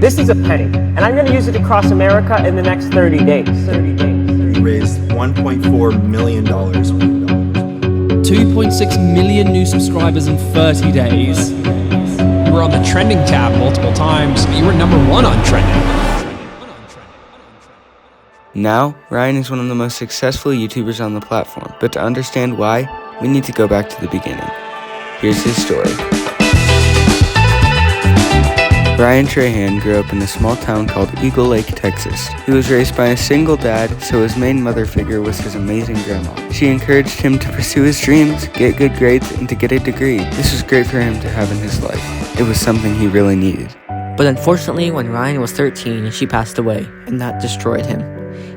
This is a penny, and I'm going to use it across America in the next 30 days. 30 days. He raised $1.4 million. 2.6 million new subscribers in 30 days. You were on the trending tab multiple times. You were number 1 on trending. Now, Ryan is one of the most successful YouTubers on the platform, but to understand why, we need to go back to the beginning. Here's his story. Ryan Trahan grew up in a small town called Eagle Lake, Texas. He was raised by a single dad, so his main mother figure was his amazing grandma. She encouraged him to pursue his dreams, get good grades, and to get a degree. This was great for him to have in his life. It was something he really needed. But unfortunately, when Ryan was 13, she passed away, and that destroyed him.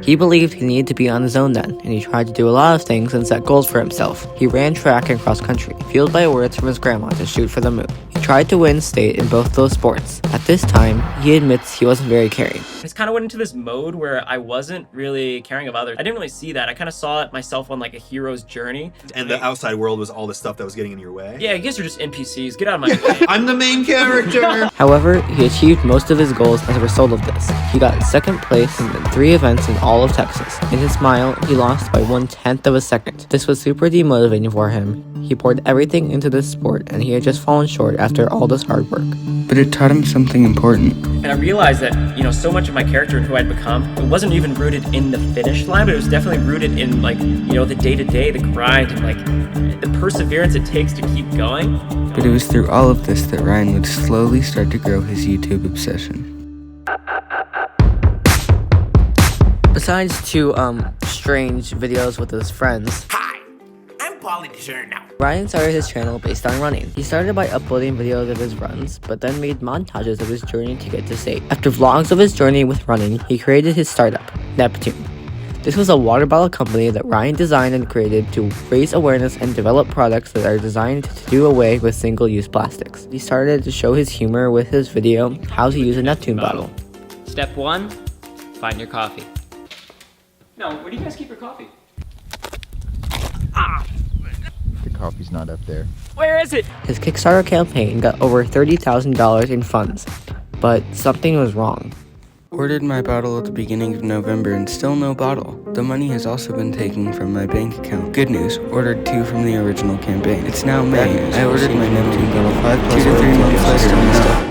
He believed he needed to be on his own then, and he tried to do a lot of things and set goals for himself. He ran track and cross country, fueled by words from his grandma to shoot for the moon. He tried to win state in both those sports. At this time, he admits he wasn't very caring. I just kind of went into this mode where I wasn't really caring of others. I didn't really see that. I kind of saw it myself on like a hero's journey. And the outside world was all the stuff that was getting in your way. Yeah, you guys are just NPCs. Get out of my way. I'm the main character! However, he achieved most of his goals as a result of this. He got second place in 3 events in all of Texas. In his mile, he lost by 1/10 of a second. This was super demotivating for him. He poured everything into this sport, and he had just fallen short after all this hard work. But it taught him something important. And I realized that, so much of my character and who I'd become, it wasn't even rooted in the finish line, but it was definitely rooted in the day-to-day, the grind, and the perseverance it takes to keep going. But it was through all of this that Ryan would slowly start to grow his YouTube obsession. Besides 2 strange videos with his friends, Ryan started his channel based on running. He started by uploading videos of his runs, but then made montages of his journey to get to state. After vlogs of his journey with running, he created his startup, Neptune. This was a water bottle company that Ryan designed and created to raise awareness and develop products that are designed to do away with single-use plastics. He started to show his humor with his video, How to Use a Neptune Bottle. Step 1, find your coffee. No, where do you guys keep your coffee? The coffee's not up there. Where is it? His Kickstarter campaign got over $30,000 in funds, but something was wrong. Ordered my bottle at the beginning of November and still no bottle. The money has also been taken from my bank account. Good news, ordered 2 from the original campaign. It's now May. I ordered my Neptune bottle 2 to 3 months later and still...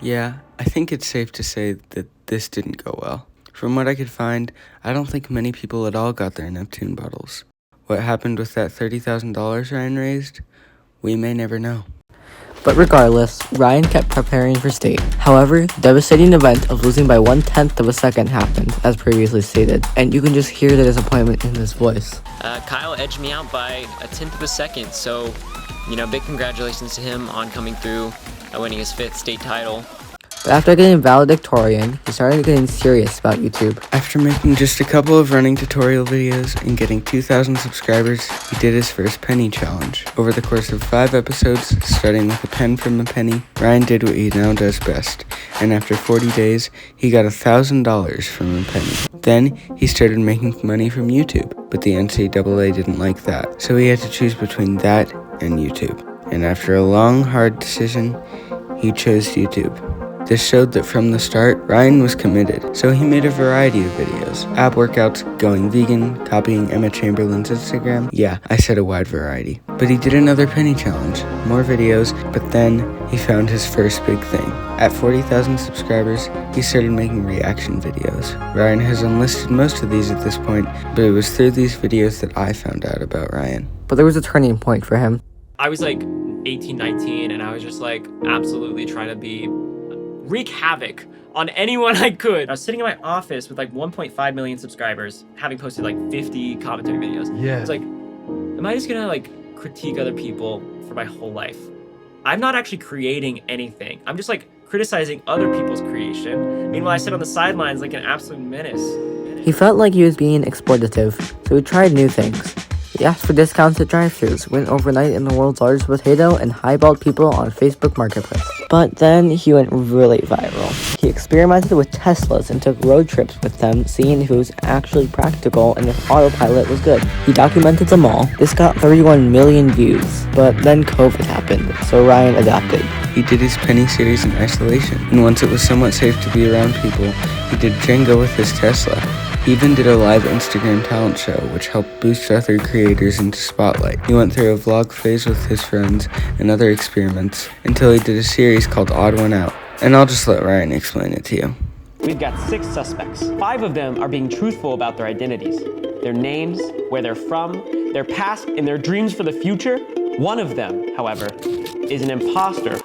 Yeah, I think it's safe to say that this didn't go well. From what I could find, I don't think many people at all got their Neptune bottles. What happened with that $30,000 Ryan raised? We may never know. But regardless, Ryan kept preparing for state. However, the devastating event of losing by 1/10 of a second happened, as previously stated, and you can just hear the disappointment in his voice. Kyle edged me out by 1/10 of a second, so, big congratulations to him on coming through, winning his 5th state title. But after getting valedictorian, he started getting serious about YouTube. After making just a couple of running tutorial videos and getting 2,000 subscribers, he did his first penny challenge. Over the course of 5 episodes, starting with a pen from a penny, Ryan did what he now does best, and after 40 days, he got $1,000 from a penny. Then, he started making money from YouTube, but the NCAA didn't like that, so he had to choose between that and YouTube. And after a long, hard decision, he chose YouTube. This showed that from the start, Ryan was committed, so he made a variety of videos. Ab workouts, going vegan, copying Emma Chamberlain's Instagram. Yeah, I said a wide variety. But he did another penny challenge, more videos, but then he found his first big thing. At 40,000 subscribers, he started making reaction videos. Ryan has unlisted most of these at this point, but it was through these videos that I found out about Ryan. But there was a turning point for him. I was 18, 19, and I was just absolutely trying to wreak havoc on anyone I could. I was sitting in my office with 1.5 million subscribers, having posted 50 commentary videos. Yeah. It's am I just gonna critique other people for my whole life? I'm not actually creating anything. I'm just criticizing other people's creation. Meanwhile, I sit on the sidelines like an absolute menace. He felt like he was being exploitative, so he tried new things. He asked for discounts at drive-thrus, went overnight in the world's largest potato, and highballed people on Facebook Marketplace. But then he went really viral. He experimented with Teslas and took road trips with them, seeing if it was actually practical and if autopilot was good. He documented them all. This got 31 million views, but then COVID happened, so Ryan adapted. He did his Penny series in isolation, and once it was somewhat safe to be around people, he did Jenga with his Tesla. He even did a live Instagram talent show, which helped boost other creators into spotlight. He went through a vlog phase with his friends and other experiments, until he did a series called Odd One Out. And I'll just let Ryan explain it to you. We've got 6 suspects. 5 of them are being truthful about their identities, their names, where they're from, their past, and their dreams for the future. One of them, however, is an imposter.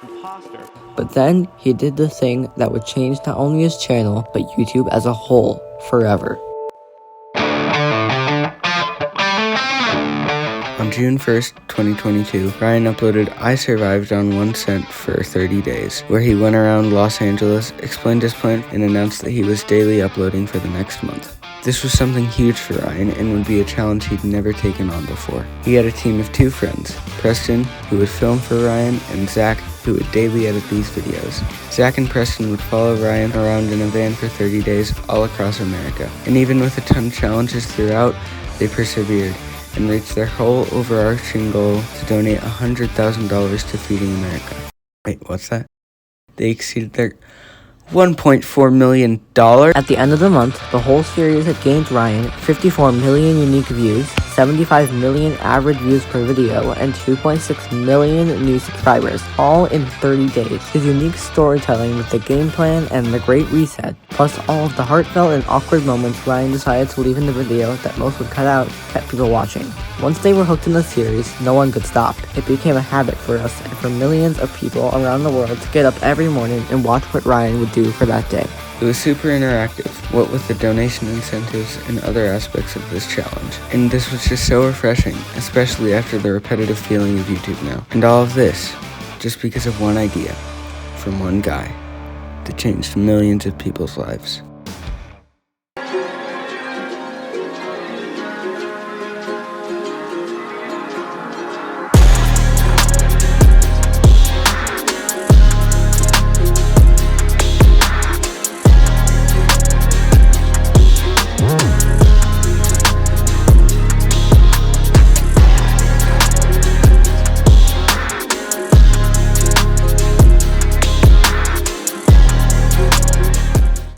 But then he did the thing that would change not only his channel, but YouTube as a whole, forever. On June 1st, 2022, Ryan uploaded I Survived on 1 cent for 30 days, where he went around Los Angeles, explained his plan, and announced that he was daily uploading for the next month. This was something huge for Ryan and would be a challenge he'd never taken on before. He had a team of 2 friends, Preston, who would film for Ryan, and Zach, who would daily edit these videos. Zach and Preston would follow Ryan around in a van for 30 days all across America. And even with a ton of challenges throughout, they persevered and reached their whole overarching goal to donate $100,000 to Feeding America. Wait, what's that? They exceeded their $1.4 million. At the end of the month, the whole series had gained Ryan 54 million unique views, 75 million average views per video, and 2.6 million new subscribers, all in 30 days. His unique storytelling with the game plan and the Great Reset, plus all of the heartfelt and awkward moments Ryan decided to leave in the video that most would cut out, kept people watching. Once they were hooked in the series, no one could stop. It became a habit for us and for millions of people around the world to get up every morning and watch what Ryan would do for that day. It was super interactive, what with the donation incentives and other aspects of this challenge. And this was just so refreshing, especially after the repetitive feeling of YouTube now. And all of this, just because of one idea, from one guy, that changed millions of people's lives.